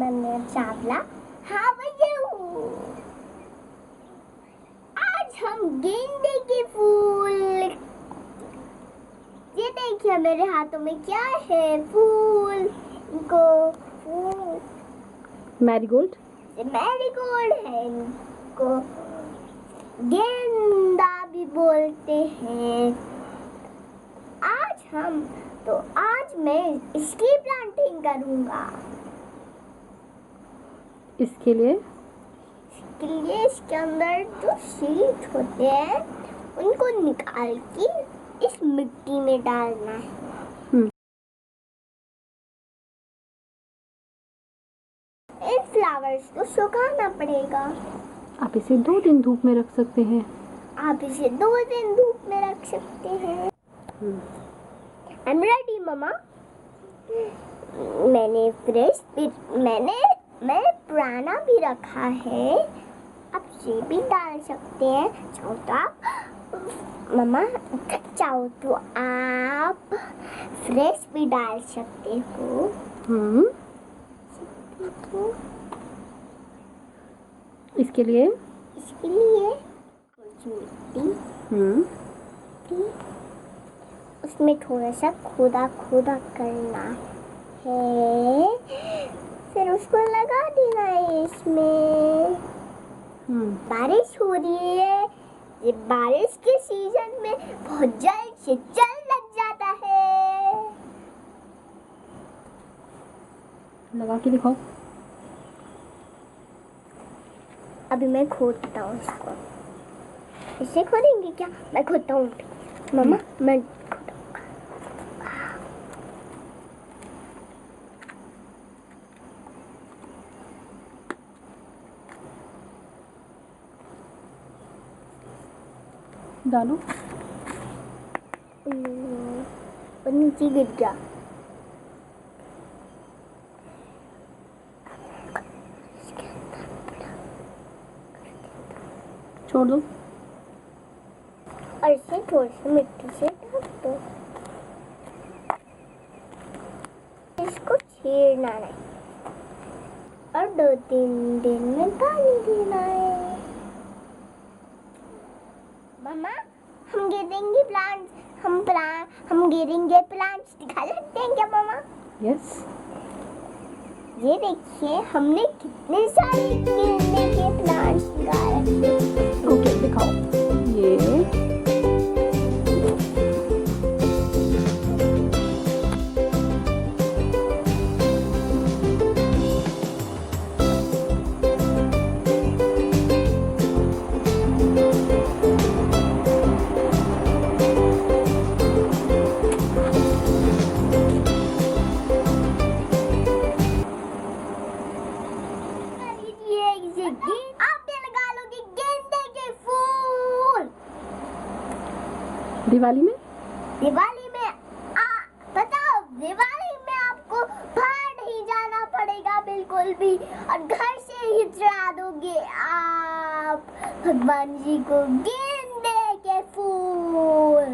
मैंने चावला। हाँ भैया, आज हम गेंदे के फूल, ये देखिए मेरे हाथों में क्या है, फूल, इनको फूल मैरीगोल्ड, मैरीगोल्ड है, इनको गेंदा भी बोलते हैं। आज मैं इसकी प्लांटिंग करूंगा। इसके लिए इसके अंदर जो सीड होते हैं उनको निकाल के इस मिट्टी में डालना है। इन फ्लावर्स को सुखाना पड़ेगा। आप इसे 2 दिन धूप में रख सकते हैं। आप इसे 2 दिन धूप में रख सकते हैं। I'm ready, मम्मा। मैंने पुराना भी रखा है, आप ये भी डाल सकते हैं। चाहो तो आप मम्मा, चाहो तो आप फ्रेश भी डाल सकते हो। इसके लिए मिट्टी, उसमें थोड़ा सा खोदा करना है, फिर उसको लगा देना है इसमें। बारिश हो रही है, ये बारिश के सीजन में बहुत जल्द से जल्द लग जाता है। लगा के दिखाओ। अभी मैं खोदता हूँ इसको। इसे खोदेंगे क्या? मैं खोदता हूँ मम्मा, मैं डालो। और नीचे गिर गया। छोड़ दो और इसे थोड़ी सी मिट्टी से ढक दो। इसको छेड़ना नहीं और 2-3 दिन में पानी देना है। मम्मा, हम गिरेंगे प्लांट्स दिखा सकते हैं क्या मम्मा? यस। ये देखिए हमने कितने सारे गेंदे के प्लांट्स लगाए। ओके, दिखाओ। ये दिवाली में बताओ, दिवाली में आपको बाहर नहीं जाना पड़ेगा बिल्कुल भी, और घर से ही चढ़ा दोगे आप भगवान जी को गेंदे के फूल।